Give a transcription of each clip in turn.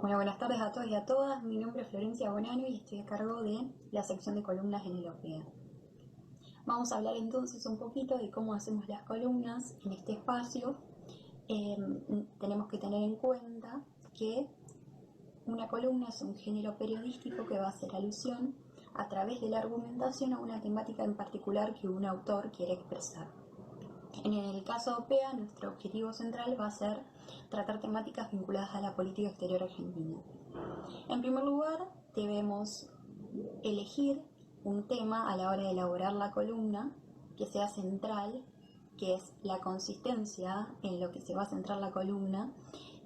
Bueno, buenas tardes a todos y a todas. Mi nombre es Florencia Bonano y estoy a cargo de la sección de columnas en el OPEA. Vamos a hablar entonces un poquito de cómo hacemos las columnas en este espacio. Tenemos que tener en cuenta que una columna es un género periodístico que va a hacer alusión a través de la argumentación a una temática en particular que un autor quiere expresar. En el caso de OPEA, nuestro objetivo central va a ser tratar temáticas vinculadas a la política exterior argentina. En primer lugar, debemos elegir un tema a la hora de elaborar la columna que sea central, que es la consistencia en lo que se va a centrar la columna,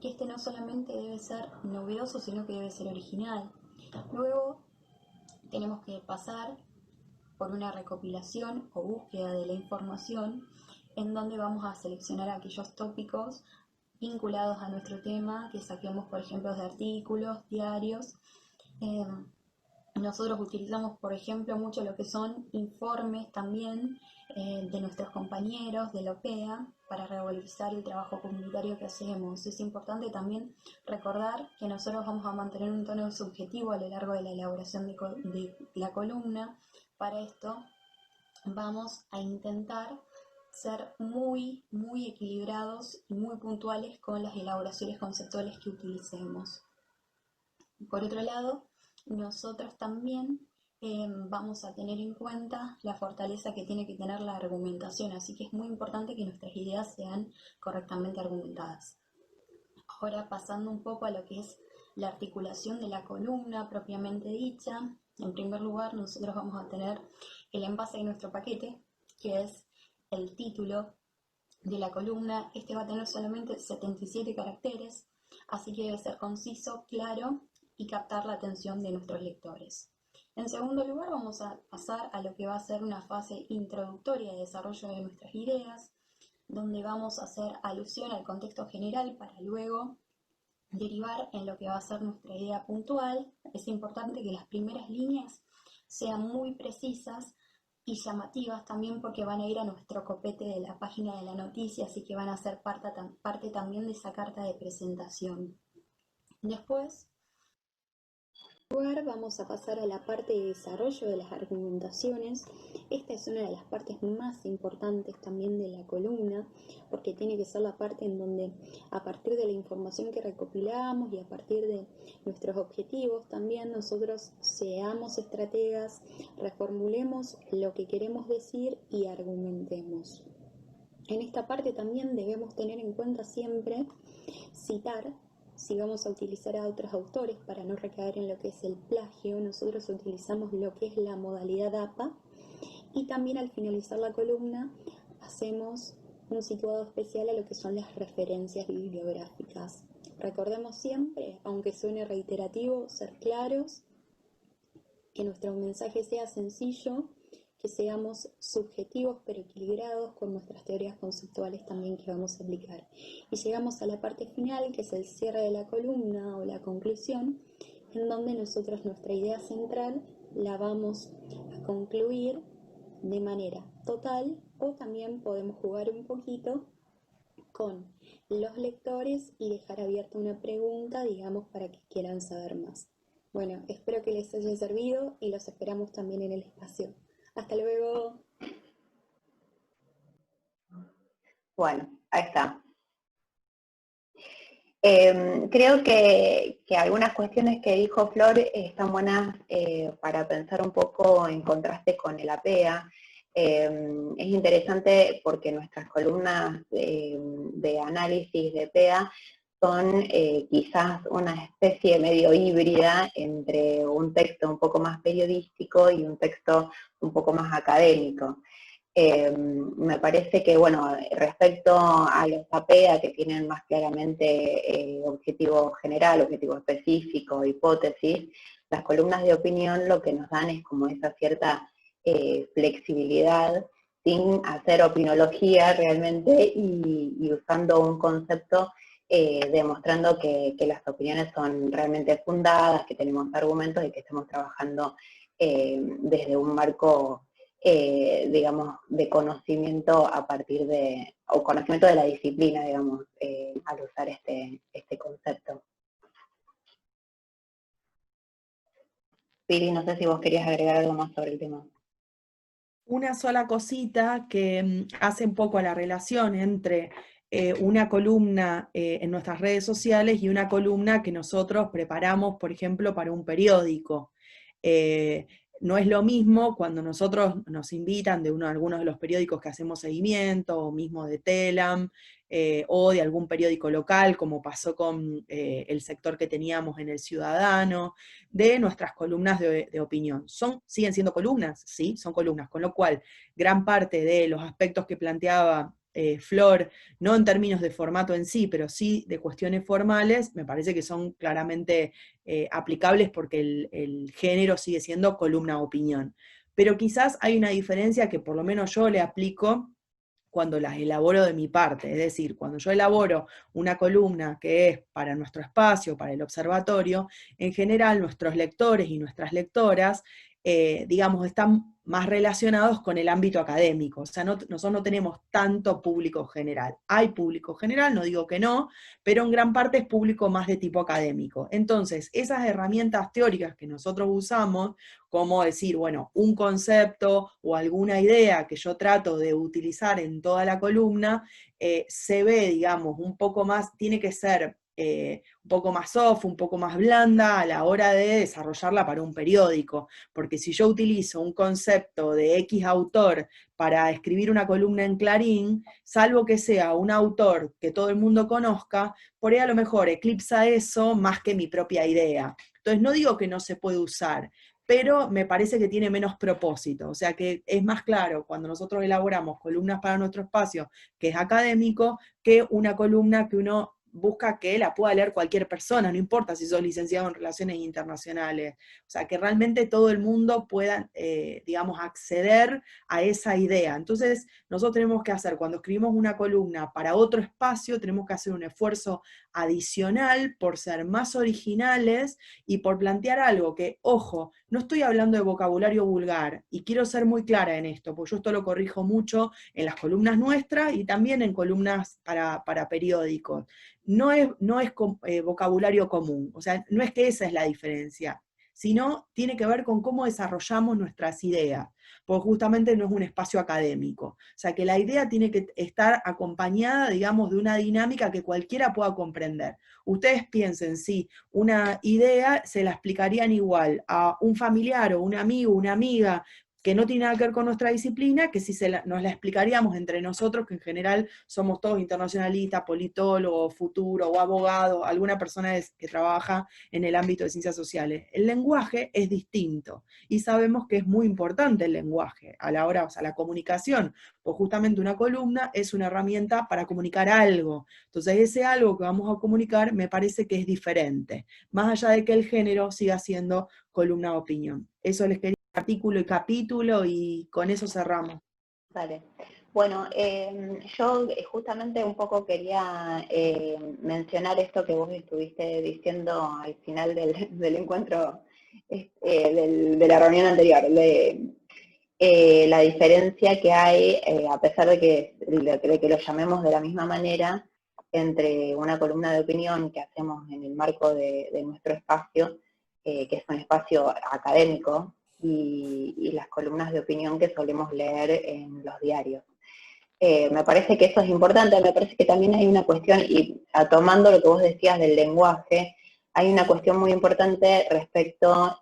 que este no solamente debe ser novedoso, sino que debe ser original. Luego, tenemos que pasar por una recopilación o búsqueda de la información en donde vamos a seleccionar aquellos tópicos vinculados a nuestro tema que saquemos, por ejemplo, de artículos, diarios. Nosotros utilizamos, por ejemplo, mucho lo que son informes también de nuestros compañeros de la OPEA para revalorizar el trabajo comunitario que hacemos. Es importante también recordar que nosotros vamos a mantener un tono subjetivo a lo largo de la elaboración de la columna. Para esto vamos a intentar ser muy equilibrados y muy puntuales con las elaboraciones conceptuales que utilicemos. Por otro lado, nosotros también vamos a tener en cuenta la fortaleza que tiene que tener la argumentación, así que es muy importante que nuestras ideas sean correctamente argumentadas. Ahora pasando un poco a lo que es la articulación de la columna propiamente dicha, en primer lugar nosotros vamos a tener el envase de nuestro paquete, que es el título de la columna. Este va a tener solamente 77 caracteres, así que debe ser conciso, claro y captar la atención de nuestros lectores. En segundo lugar, vamos a pasar a lo que va a ser una fase introductoria de desarrollo de nuestras ideas, donde vamos a hacer alusión al contexto general para luego derivar en lo que va a ser nuestra idea puntual. Es importante que las primeras líneas sean muy precisas y llamativas también, porque van a ir a nuestro copete de la página de la noticia, así que van a ser parte también de esa carta de presentación. Después vamos a pasar a la parte de desarrollo de las argumentaciones. Esta es una de las partes más importantes también de la columna, porque tiene que ser la parte en donde, a partir de la información que recopilamos y a partir de nuestros objetivos, también nosotros seamos estrategas, reformulemos lo que queremos decir y argumentemos. En esta parte también debemos tener en cuenta siempre citar. Si vamos a utilizar a otros autores para no recaer en lo que es el plagio, nosotros utilizamos lo que es la modalidad APA, y también al finalizar la columna hacemos un situado especial a lo que son las referencias bibliográficas. Recordemos siempre, aunque suene reiterativo, ser claros, que nuestro mensaje sea sencillo, que seamos subjetivos pero equilibrados con nuestras teorías conceptuales también que vamos a aplicar. Y llegamos a la parte final, que es el cierre de la columna o la conclusión, en donde nosotros nuestra idea central la vamos a concluir de manera total, o también podemos jugar un poquito con los lectores y dejar abierta una pregunta, digamos, para que quieran saber más. Bueno, espero que les haya servido y los esperamos también en el espacio. Hasta luego. Bueno, ahí está. Creo que algunas cuestiones que dijo Flor están buenas para pensar un poco en contraste con el APEA. Es interesante porque nuestras columnas de análisis de PEA son quizás una especie medio híbrida entre un texto un poco más periodístico y un texto un poco más académico. Me parece que, bueno, respecto a los APEA que tienen más claramente objetivo general, objetivo específico, hipótesis, las columnas de opinión lo que nos dan es como esa cierta flexibilidad sin hacer opinología realmente y usando un concepto demostrando que las opiniones son realmente fundadas, que tenemos argumentos y que estamos trabajando desde un marco digamos, de conocimiento a partir de, o conocimiento de la disciplina, digamos, al usar este concepto. Pili, no sé si vos querías agregar algo más sobre el tema. Una sola cosita que hace un poco la relación entre una columna en nuestras redes sociales y una columna que nosotros preparamos, por ejemplo, para un periódico. Eh, no es lo mismo cuando nosotros nos invitan de algunos de los periódicos que hacemos seguimiento, o mismo de Telam, o de algún periódico local, como pasó con el sector que teníamos en El Ciudadano, de nuestras columnas de opinión. ¿Siguen siendo columnas? Sí, son columnas, con lo cual gran parte de los aspectos que planteaba Flor, no en términos de formato en sí, pero sí de cuestiones formales, me parece que son claramente aplicables porque el género sigue siendo columna-opinión. Pero quizás hay una diferencia que por lo menos yo le aplico cuando las elaboro de mi parte, es decir, cuando yo elaboro una columna que es para nuestro espacio, para el observatorio, en general nuestros lectores y nuestras lectoras, digamos, están más relacionados con el ámbito académico, o sea, nosotros no tenemos tanto público general. Hay público general, no digo que no, pero en gran parte es público más de tipo académico. Entonces, esas herramientas teóricas que nosotros usamos, como decir, bueno, un concepto o alguna idea que yo trato de utilizar en toda la columna, se ve, digamos, un poco más, tiene que ser un poco más soft, un poco más blanda a la hora de desarrollarla para un periódico, porque si yo utilizo un concepto de X autor para escribir una columna en Clarín, salvo que sea un autor que todo el mundo conozca, por ahí a lo mejor eclipsa eso más que mi propia idea. Entonces no digo que no se puede usar, pero me parece que tiene menos propósito, o sea que es más claro cuando nosotros elaboramos columnas para nuestro espacio, que es académico, que una columna que uno busca que la pueda leer cualquier persona, no importa si sos licenciado en Relaciones Internacionales, o sea, que realmente todo el mundo pueda, digamos, acceder a esa idea. Entonces, nosotros tenemos que hacer, cuando escribimos una columna para otro espacio, tenemos que hacer un esfuerzo adicional por ser más originales y por plantear algo que, ojo, no estoy hablando de vocabulario vulgar, y quiero ser muy clara en esto, porque yo esto lo corrijo mucho en las columnas nuestras y también en columnas para periódicos. No es vocabulario común, o sea, no es que esa es la diferencia, sino tiene que ver con cómo desarrollamos nuestras ideas, porque justamente no es un espacio académico. O sea, que la idea tiene que estar acompañada, digamos, de una dinámica que cualquiera pueda comprender. Ustedes piensen, si una idea se la explicarían igual a un familiar o un amigo, una amiga, que no tiene nada que ver con nuestra disciplina, que si nos la explicaríamos entre nosotros, que en general somos todos internacionalistas, politólogos, futuros o abogados, alguna persona que trabaja en el ámbito de ciencias sociales. El lenguaje es distinto y sabemos que es muy importante el lenguaje a la hora, o sea, la comunicación, pues justamente una columna es una herramienta para comunicar algo. Entonces ese algo que vamos a comunicar me parece que es diferente, más allá de que el género siga siendo columna de opinión. Eso les quería artículo y capítulo y con eso cerramos. Vale. Bueno, yo justamente un poco quería mencionar esto que vos estuviste diciendo al final del encuentro, de la reunión anterior, de la diferencia que hay, a pesar de que lo llamemos de la misma manera, entre una columna de opinión que hacemos en el marco de nuestro espacio, que es un espacio académico, y las columnas de opinión que solemos leer en los diarios. Me parece que eso es importante, me parece que también hay una cuestión, y tomando lo que vos decías del lenguaje, hay una cuestión muy importante respecto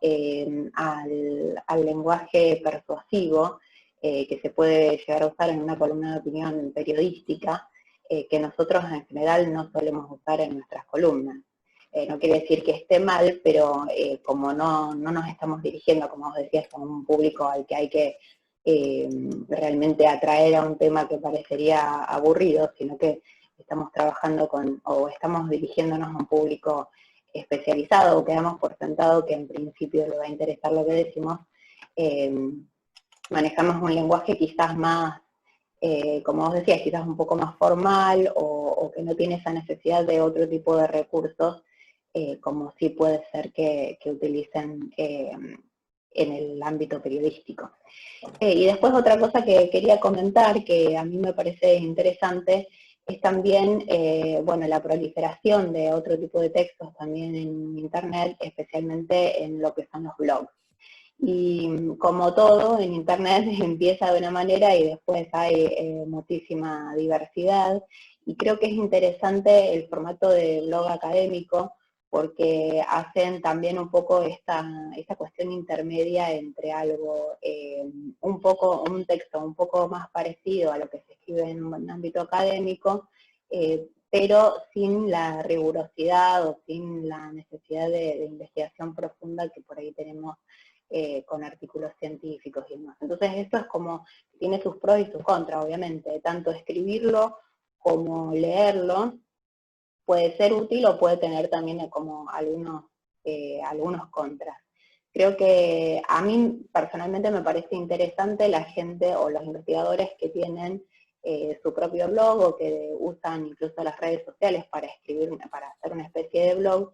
al lenguaje persuasivo que se puede llegar a usar en una columna de opinión periodística, que nosotros en general no solemos usar en nuestras columnas. No quiere decir que esté mal, pero como no nos estamos dirigiendo, como vos decías, a un público al que hay que realmente atraer a un tema que parecería aburrido, sino que estamos trabajando o estamos dirigiéndonos a un público especializado, o que damos por sentado que en principio le va a interesar lo que decimos, manejamos un lenguaje quizás más, como vos decías, quizás un poco más formal, o que no tiene esa necesidad de otro tipo de recursos, como sí puede ser que utilicen en el ámbito periodístico. Y después otra cosa que quería comentar, que a mí me parece interesante, es también bueno, la proliferación de otro tipo de textos también en Internet, especialmente en lo que son los blogs. Y como todo en Internet empieza de una manera y después hay muchísima diversidad. Y creo que es interesante el formato de blog académico porque hacen también un poco esta cuestión intermedia entre algo, un texto un poco más parecido a lo que se escribe en un ámbito académico, pero sin la rigurosidad o sin la necesidad de investigación profunda que por ahí tenemos con artículos científicos y demás. Entonces esto es como, tiene sus pros y sus contras, obviamente, tanto escribirlo como leerlo puede ser útil o puede tener también como algunos contras. Creo que a mí personalmente me parece interesante la gente o los investigadores que tienen su propio blog o que usan incluso las redes sociales para escribir, para hacer una especie de blog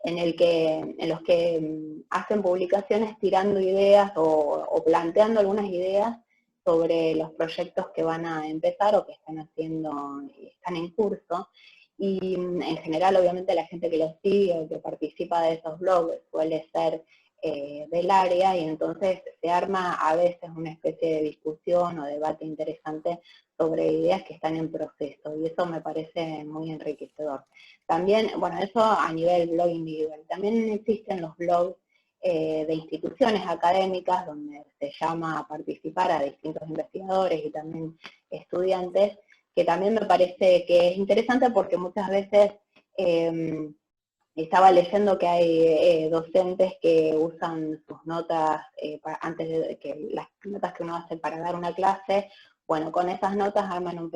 en los que hacen publicaciones tirando ideas o planteando algunas ideas sobre los proyectos que van a empezar o que están están en curso. Y en general, obviamente, la gente que los sigue o que participa de esos blogs suele ser del área, y entonces se arma a veces una especie de discusión o debate interesante sobre ideas que están en proceso, y eso me parece muy enriquecedor. También, bueno, eso a nivel blog individual. También existen los blogs de instituciones académicas donde se llama a participar a distintos investigadores y también estudiantes, que también me parece que es interesante porque muchas veces estaba leyendo que hay docentes que usan sus notas, antes de que las notas que uno hace para dar una clase, bueno, con esas notas arman una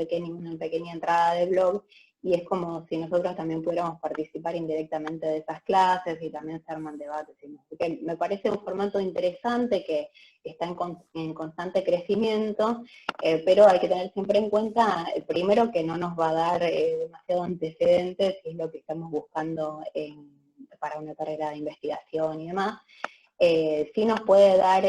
pequeña entrada de blog, y es como si nosotros también pudiéramos participar indirectamente de esas clases y también se arman debates. Así que me parece un formato interesante que está en constante crecimiento, pero hay que tener siempre en cuenta, primero, que no nos va a dar demasiado antecedentes si es lo que estamos buscando para una carrera de investigación y demás. Sí nos puede dar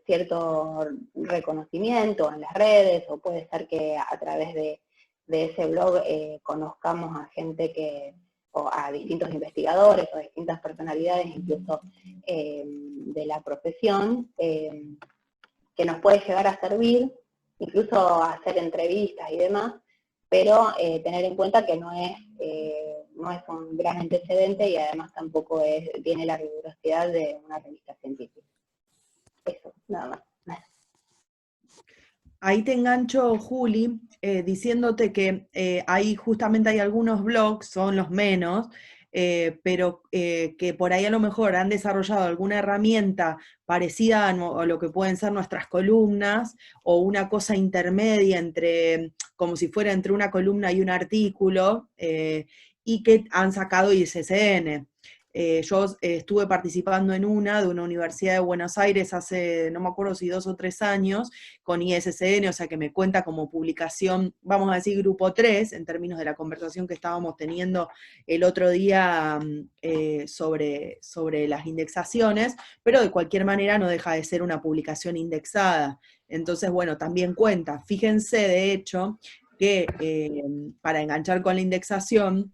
cierto reconocimiento en las redes, o puede ser que a través de ese blog conozcamos a gente o a distintos investigadores o a distintas personalidades, incluso de la profesión, que nos puede llegar a servir, incluso hacer entrevistas y demás, pero tener en cuenta que no es un gran antecedente y además tampoco tiene la rigurosidad de una revista científica. Eso, nada más. Ahí te engancho, Juli, diciéndote que justamente hay algunos blogs, son los menos, pero que por ahí a lo mejor han desarrollado alguna herramienta parecida a lo que pueden ser nuestras columnas, o una cosa intermedia como si fuera entre una columna y un artículo, y que han sacado ISSN. Yo estuve participando en de una universidad de Buenos Aires hace, no me acuerdo si 2 o 3 años, con ISSN, o sea que me cuenta como publicación, vamos a decir grupo 3, en términos de la conversación que estábamos teniendo el otro día sobre las indexaciones, pero de cualquier manera no deja de ser una publicación indexada. Entonces, bueno, también cuenta. Fíjense, de hecho, que para enganchar con la indexación,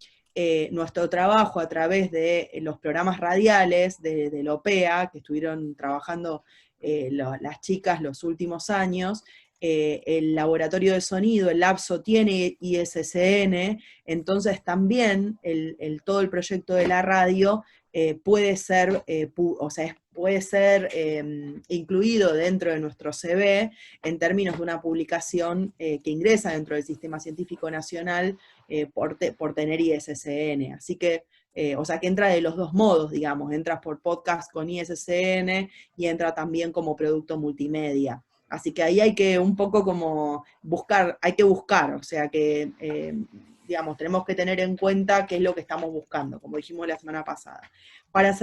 nuestro trabajo a través de los programas radiales de la OPEA, que estuvieron trabajando las chicas los últimos años, el laboratorio de sonido, el LABSO, tiene ISSN, entonces también todo el proyecto de la radio puede ser, puede ser incluido dentro de nuestro CV en términos de una publicación que ingresa dentro del Sistema Científico Nacional por tener ISSN. Así que, o sea que entra de los dos modos, digamos, entras por podcast con ISSN y entra también como producto multimedia. Así que ahí hay que un poco como buscar, o sea que, digamos, tenemos que tener en cuenta qué es lo que estamos buscando, como dijimos la semana pasada. Para